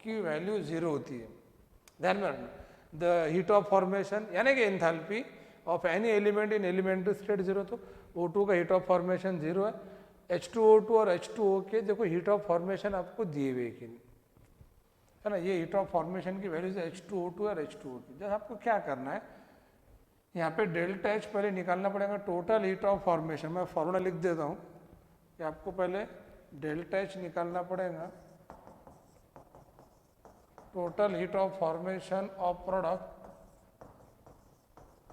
की वैल्यू 0 होती है। ध्यान में रखना, द हीट ऑफ फॉर्मेशन यानी कि enthalpy of any element in elementary state 0, तो O2 का हीट ऑफ फॉर्मेशन 0 है। H2O2 और H2O के देखो हीट ऑफ फॉर्मेशन आपको दिए हुए कि नहीं, है ना, ये हीट ऑफ फॉर्मेशन की वैल्यूज है H2O2 और H2O की। जब आपको क्या करना है, यहाँ पे डेल्टा एच पहले निकालना पड़ेगा, टोटल हीट ऑफ फॉर्मेशन। मैं फॉर्मूला लिख देता हूँ कि आपको पहले डेल्टा एच निकालना पड़ेगा, total heat of formation of product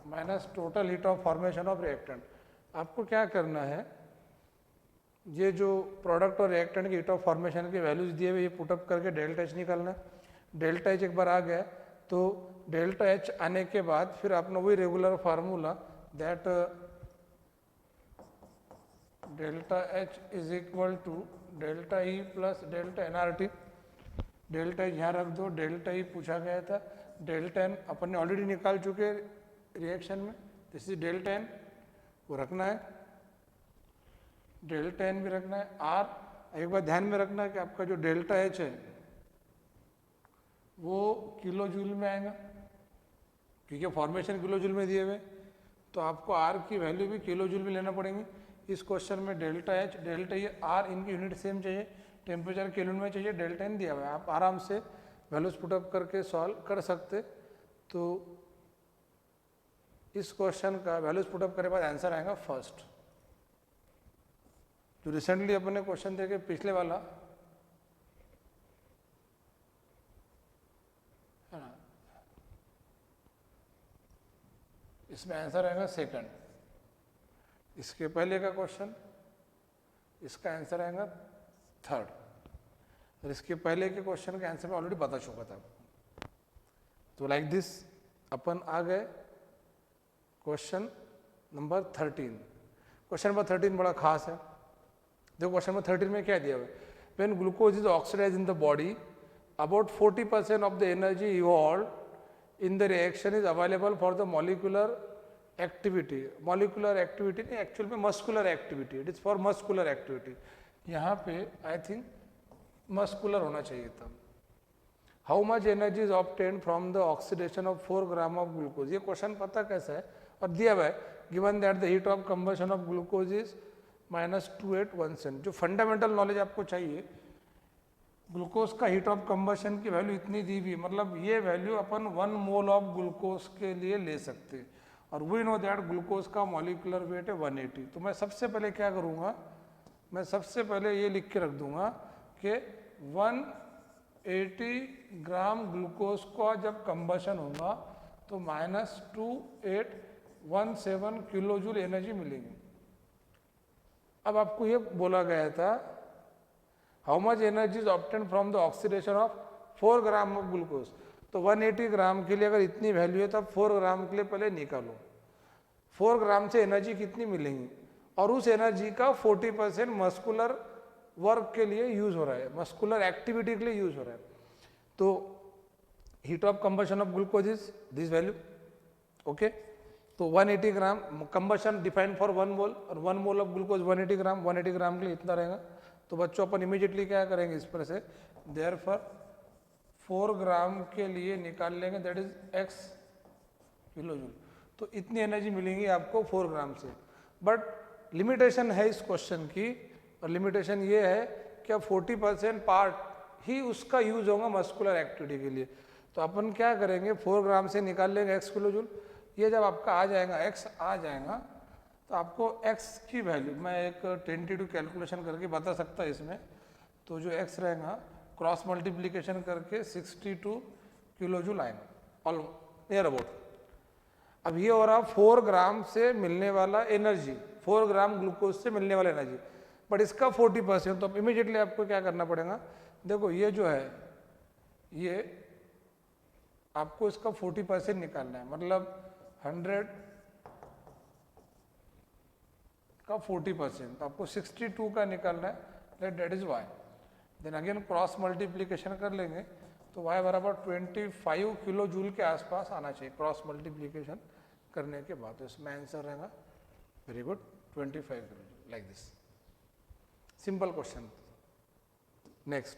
minus total heat of formation of reactant. आपको क्या करना है, ये जो प्रोडक्ट और रिएक्टेंट की हीट ऑफ फॉर्मेशन के वैल्यूज दिए हुए ये पुटअप करके डेल्टा एच निकालना है। डेल्टा एच एक बार आ गया तो डेल्टा एच आने के बाद फिर आपने वही regular formula that delta H is equal to delta E plus delta NRT. Delta H यहाँ रख दो, डेल्टा ई पूछा गया था, डेल्टा एन अपन ने ऑलरेडी निकाल चुके रिएक्शन में, दिस इज डेल्टा एन, वो रखना है, डेल्टा एन भी रखना है। आर एक बार ध्यान में रखना है कि आपका जो डेल्टा एच है वो किलो जूल में आएगा, क्योंकि फॉर्मेशन किलो जूल में दिए हुए, तो आपको आर की वैल्यू भी किलो जूल में लेना पड़ेंगी। इस क्वेश्चन में delta H delta E R इनकी यूनिट सेम चाहिए, टेम्परेचर केल्विन में चाहिए, डेल्टा एन दिया हुआ है, आप आराम से वैल्यूज पुटअप करके सॉल्व कर सकते। तो इस क्वेश्चन का वैल्यूज पुटअप करने के बाद आंसर आएगा फर्स्ट। जो रिसेंटली अपन ने क्वेश्चन देखे पिछले वाला है ना, इसमें आंसर आएगा सेकंड। इसके पहले का क्वेश्चन, इसका आंसर आएगा थर्ड, और इसके पहले के क्वेश्चन का आंसर में ऑलरेडी बता चुका था। तो लाइक दिस अपन आ गए क्वेश्चन नंबर 13। क्वेश्चन नंबर 13 बड़ा खास है। देखो क्वेश्चन नंबर 13 में क्या दिया हुआ है, when glucose is oxidised in the body about 40% of the energy evolved in the reaction is available for the molecular activity। molecular activity नहीं, एक्चुअल में muscular activity, it is for muscular activity। यहाँ पे I think muscular होना चाहिए था। How much energy is obtained from the oxidation of 4 gram of glucose। ये question पता कैसा है और दिया हुआ है, given that the heat of combustion of glucose is -281। जो फंडामेंटल नॉलेज आपको चाहिए, ग्लूकोज का हीट ऑफ कंबशन की वैल्यू इतनी दी हुई, मतलब ये value upon 1 mole of glucose के लिए ले सकते हैं, और वी नो दैट ग्लूकोज का मॉलिक्यूलर वेट है 180। तो मैं सबसे पहले क्या करूँगा, मैं सबसे पहले ये लिख के रख दूंगा कि 180 ग्राम ग्लूकोज का जब कंबशन होगा तो -2817 किलो जूल एनर्जी मिलेगी। अब आपको ये बोला गया था how much energy is obtain from the oxidation of 4 gram of glucose, तो 180 ग्राम के लिए अगर इतनी वैल्यू है तब 4 ग्राम के लिए पहले निकालो 4 ग्राम से एनर्जी कितनी मिलेंगी, और उस एनर्जी का 40% मस्कुलर वर्क के लिए यूज हो रहा है, मस्कुलर एक्टिविटी के लिए यूज हो रहा है। तो heat of combustion of glucose is this value, okay. तो 180 ग्राम कंबशन डिफाइंड फॉर 1 मोल, और 1 मोल ऑफ ग्लूकोज 180 ग्राम, 180 ग्राम के लिए इतना रहेगा। तो बच्चों अपन इमीडिएटली क्या करेंगे इस पर से, देयरफॉर 4 ग्राम के लिए निकाल लेंगे, that is x kilo joule. तो इतनी एनर्जी मिलेंगी आपको 4 ग्राम से। बट लिमिटेशन है इस क्वेश्चन की, और लिमिटेशन ये है कि 40% पार्ट ही उसका यूज होगा मस्कुलर एक्टिविटी के लिए। तो अपन क्या करेंगे, 4 ग्राम से निकाल लेंगे x किलो जूल। ये जब आपका आ जाएगा x आ जाएगा तो आपको x की वैल्यू मैं एक टेंटेटिव कैलकुलेशन करके बता सकता है इसमें। तो जो x रहेगा क्रॉस मल्टीप्लीकेशन करके 62 किलो जूल आएगा ऑल नियर अबाउट। अब ये हो रहा 4 ग्राम से मिलने वाला एनर्जी, 4 ग्राम ग्लूकोज से मिलने वाला एनर्जी, बट इसका 40%। तो अब इमीडिएटली आपको क्या करना पड़ेगा, देखो ये जो है ये आपको इसका 40% निकालना है, मतलब 100 का 40%, तो आपको 62 का निकालना है, that is y। Then again cross multiplication कर लेंगे तो y बराबर 25 किलो जूल के आसपास आना चाहिए क्रॉस मल्टीप्लीकेशन करने के बाद। तो इसमें आंसर रहेगा very good 25 kilo joule, like this. Simple question. Next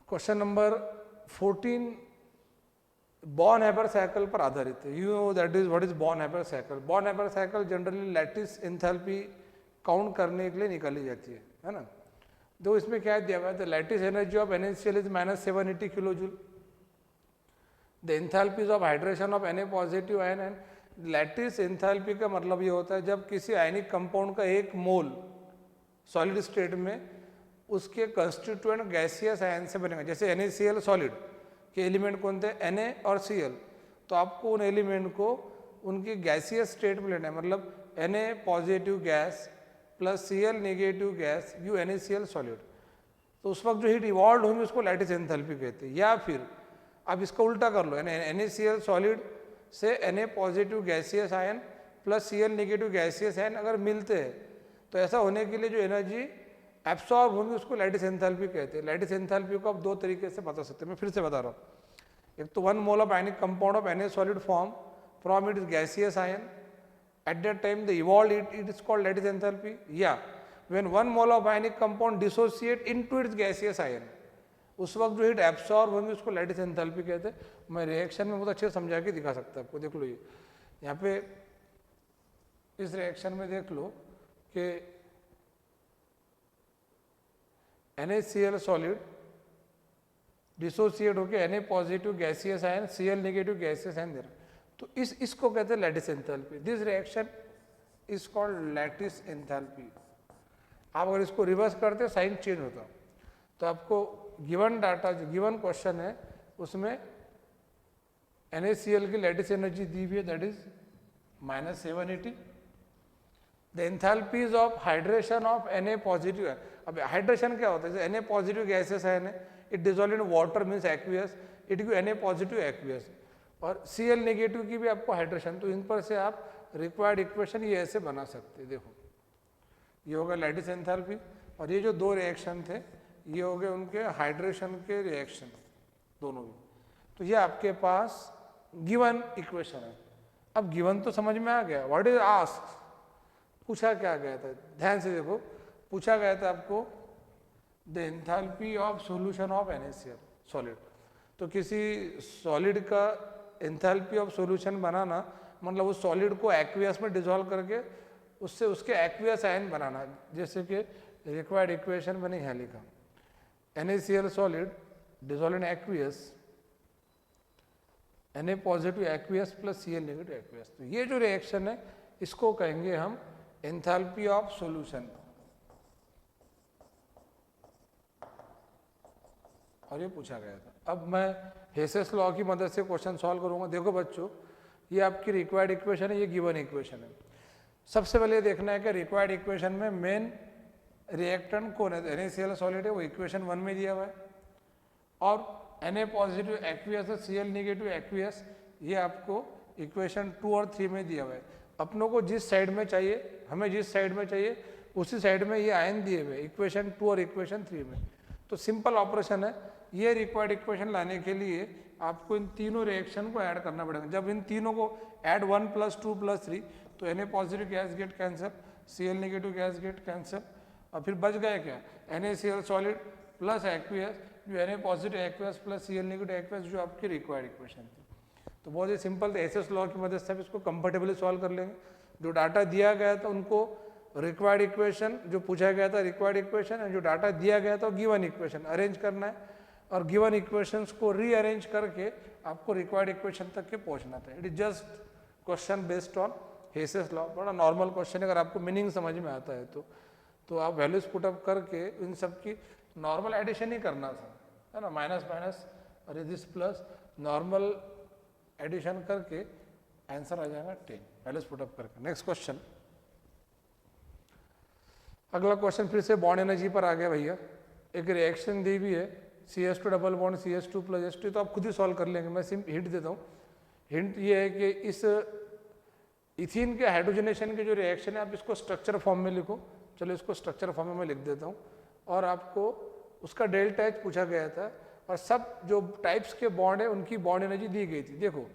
question number 14 born Haber cycle पर आधारित है। You know that is what is born Haber cycle. Born Haber cycle generally lattice enthalpy count करने के लिए निकाली जाती है ना। तो इसमें क्या दिया हुआ है, the lattice energy of NaCl is -780 kilo joule. The enthalpies of hydration of Na positive ion and lattice enthalpy का मतलब ये होता है जब किसी आयनिक कंपाउंड का 1 मोल सॉलिड स्टेट में उसके कंस्टिट्यूएंट गैसियस आयन से बनेगा। जैसे NaCl सॉलिड के एलिमेंट कौन थे, Na और Cl, तो आपको उन एलिमेंट को उनकी गैसियस स्टेट में लेना है, मतलब Na positive gas plus Cl negative gas you NaCl solid. तो उस वक्त जो हीट इवॉल्व होंगी उसको लैटिस एंथैल्पी कहते हैं। या फिर आप इसका उल्टा कर लो, NaCl सॉलिड से Na positive gaseous ion plus Cl negative gaseous ion अगर मिलते हैं तो ऐसा होने के लिए जो एनर्जी एब्सॉर्ब होंगी उसको लैटिस एंथैल्पी कहते हैं। लैटिस एंथैल्पी को आप 2 तरीके से बता सकते हैं, मैं फिर से बता रहा हूँ। एक तो 1 mole of ionic compound of Na solid form from its gaseous ion at that time the evolved it is called lattice enthalpy. Yeah, when 1 mole of ionic compound dissociate into its gaseous ion, उस वक्त जो heat absorb होंगे उसको lattice enthalpy कहते हैं। मैं reaction में बहुत अच्छे से समझा के दिखा सकता है आपको। देख लो ये यहाँ पे इस रिएक्शन में देख लो कि NaCl सॉलिड डिसोसिएट होकर Na positive gaseous ion Cl negative gaseous ion दे रहा है, तो इसको कहते हैं lattice enthalpy. This reaction is called lattice enthalpy. आप अगर इसको रिवर्स करते साइन चेंज होता। तो आपको गिवन डाटा जो गिवन क्वेश्चन है उसमें NaCl की लैटिस एनर्जी दी हुई है, that is -780। The enthalpies of hydration of Na positive. अब हाइड्रेशन क्या होता है, Na पॉजिटिव गैसेस है, it dissolve in water means aqueous, it give Na positive aqueous, और Cl नेगेटिव की भी आपको हाइड्रेशन। तो इन पर से आप रिक्वायर्ड इक्वेशन ये ऐसे बना सकते हैं। देखो ये होगा लैटिस एंथैल्पी, और ये जो 2 रिएक्शन थे ये हो गए उनके हाइड्रेशन के रिएक्शन दोनों भी। तो ये आपके पास गिवन इक्वेशन है। अब गिवन तो समझ में आ गया, व्हाट इज आस्क्ड, पूछा क्या गया था, ध्यान से देखो। पूछा गया था आपको the enthalpy of solution of NaCl solid. तो किसी सॉलिड का एंथैल्पी ऑफ सॉल्यूशन बनाना मतलब उस सॉलिड को एक्वियस में डिसॉल्व करके उससे उसके एक्वियस आयन बनाना। जैसे कि रिक्वायर्ड इक्वेशन मैंने यहाँ लिखा, NaCl solid dissolve in aqueous, Na positive aqueous plus Cl negative aqueous. तो ये जो रिएक्शन है इसको कहेंगे हम एंथैल्पी ऑफ सॉल्यूशन। और ये पूछा गया था। अब मैं हेसेस लॉ की मदद से क्वेश्चन सॉल्व करूंगा। देखो बच्चों, ये आपकी रिक्वायर्ड इक्वेशन है, ये गिवन इक्वेशन है। सबसे पहले देखना है कि रिक्वायर्ड इक्वेशन में मेन रिएक्टेंट कौन है। NaCl सॉलिड है, वो इक्वेशन 1 में दिया हुआ है, और Na पॉजिटिव एक्वियस है, Cl नेगेटिव एक्वियस, ये आपको इक्वेशन 2 और 3 में दिया हुआ है। अपनों को जिस साइड में चाहिए, हमें जिस साइड में चाहिए उसी साइड में ये आयन दिए हुए इक्वेशन 2 और इक्वेशन 3 में। तो सिंपल ऑपरेशन है। ये रिक्वायर्ड इक्वेशन लाने के लिए आपको इन तीनों रिएक्शन को ऐड करना पड़ेगा। जब इन तीनों को ऐड 1 + 2 + 3, तो Na positive gas get cancel, Cl negative gas get cancel, और फिर बच गए क्या, NaCl सॉलिड प्लस एक्वियस, जो Na positive aqueous plus Cl negative aqueous, जो आपकी रिक्वायर्ड इक्वेशन थी। तो बहुत ही सिंपल, एसएस लॉ की मदद से आप इसको कंफर्टेबली सॉल्व कर लेंगे। जो डाटा दिया गया था उनको रिक्वायर्ड इक्वेशन, जो पूछा गया था रिक्वायर्ड इक्वेशन, और जो डाटा दिया गया था गिवन इक्वेशन अरेंज करना है, और गिवन इक्वेशंस को रीअरेंज करके आपको रिक्वायर्ड इक्वेशन तक के पहुंचना था। It is just question based on Hess's law, बड़ा नॉर्मल क्वेश्चन है, अगर आपको मीनिंग समझ में आता है तो आप वैल्यूज पुटअप करके इन सब की नॉर्मल एडिशन ही करना था, है ना, माइनस माइनस और दिस प्लस नॉर्मल एडिशन करके आंसर आ जाएगा 10 वैल्यूज पुटअप करके। नेक्स्ट क्वेश्चन, अगला क्वेश्चन फिर से बॉन्ड एनर्जी पर आ गया भैया। एक रिएक्शन दी हुई है CH2 double bond CH2 plus H2, तो आप खुद ही सॉल्व कर लेंगे, मैं सिर्फ हिंट देता हूँ। हिंट ये है कि इस इथीन के हाइड्रोजनेशन के जो रिएक्शन है आप इसको स्ट्रक्चर फॉर्म में लिखो। चलो इसको स्ट्रक्चर फॉर्म में मैं लिख देता हूँ, और आपको उसका डेल्टा H पूछा गया था और सब जो टाइप्स के बॉन्ड है उनकी बॉन्ड एनर्जी दी गई थी। देखो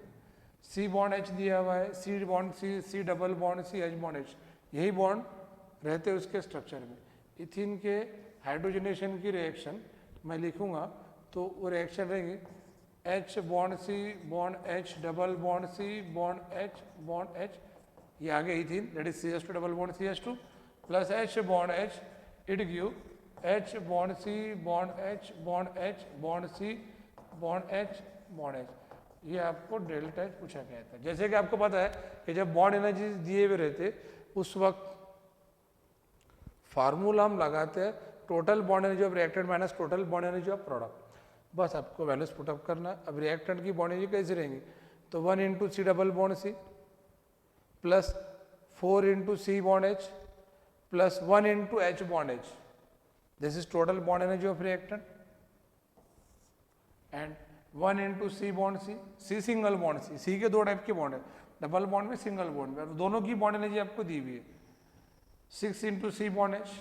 C बॉन्ड H दिया हुआ है, C bond C double bond C H bond H, यही बॉन्ड रहते हैं उसके स्ट्रक्चर में। इथीन के हाइड्रोजनेशन की रिएक्शन मैं लिखूंगा तो वो रिएक्शन रहेगी H bond C bond H double bond C bond H bond H, ये आगे ethene that is CH2 double bond CH2 plus H bond H, it give H bond C bond H bond H bond C bond H bond H, ये आपको delta H पूछा गया था। जैसे कि आपको पता है कि जब बॉन्ड एनर्जी दिए हुए रहते उस वक्त फार्मूला हम लगाते हैं total bond energy of reactant minus total bond energy of product, बस आपको वैल्यूज पुटअप करना है। अब रिएक्टेंट की बॉन्ड एनर्जी कैसे रहेंगी, तो 1 into C double bond C plus 4 into C bond H plus 1 into H bond H, this is total bond energy of reactant, and 1 into C bond C single bond C के दो type के bond है, double bond में single bond में, दोनों की bond energy आपको दी हुई है। 6 इंटू C बॉन्ड H,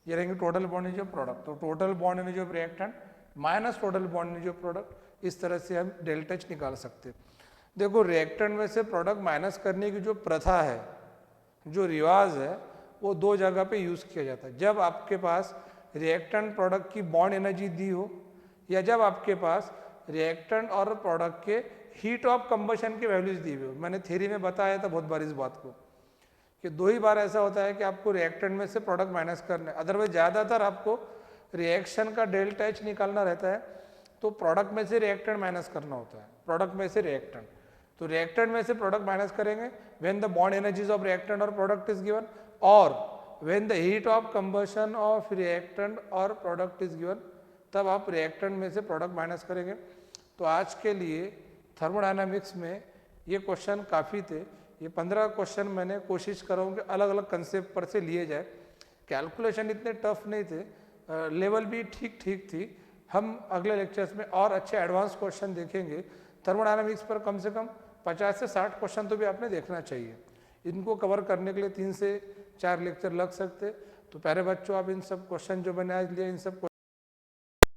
ये रहेंगे total bond energy of product. तो total bond energy of reactant minus total bond energy of product, इस तरह से हम डेल्टा H निकाल सकते हैं। देखो रिएक्टेंट में से प्रोडक्ट माइनस करने की जो प्रथा है, जो रिवाज है, वो दो जगह पे यूज किया जाता है। जब आपके पास रिएक्टेंट प्रोडक्ट की बॉन्ड एनर्जी दी हो, या जब आपके पास रिएक्टेंट और प्रोडक्ट के हीट ऑफ कंबशन की वैल्यूज दी हुई हो। मैंने थ्योरी में बताया था बहुत बार इस बात को कि 2 ही बार ऐसा होता है कि आपको रिएक्टेंट में से प्रोडक्ट माइनस करना है, अदरवाइज ज़्यादातर आपको रिएक्शन का डेल्टा H निकालना रहता है, तो प्रोडक्ट में से रिएक्टेंट माइनस करना होता है, प्रोडक्ट में से रिएक्टेंट। तो रिएक्टेंट में से प्रोडक्ट माइनस करेंगे when the bond energies of reactant और प्रोडक्ट इज गिवन, और when the heat of combustion of reactant और प्रोडक्ट इज गिवन, तब आप रिएक्टेंट में से प्रोडक्ट माइनस करेंगे। तो आज के लिए थर्मोडायनामिक्स में ये क्वेश्चन काफ़ी थे। ये 15 क्वेश्चन मैंने कोशिश कर रहा हूँ कि अलग अलग कंसेप्ट पर से लिए जाए। कैलकुलेशन इतने टफ नहीं थे, लेवल भी ठीक ठीक थी। हम अगले लेक्चर्स में और अच्छे एडवांस क्वेश्चन देखेंगे। थर्मोडायनामिक्स पर कम से कम 50 से 60 क्वेश्चन तो भी आपने देखना चाहिए। इनको कवर करने के लिए 3 से 4 लेक्चर लग सकते। तो प्यारे बच्चों, आप इन सब क्वेश्चन जो मैंने आज लिए, इन सब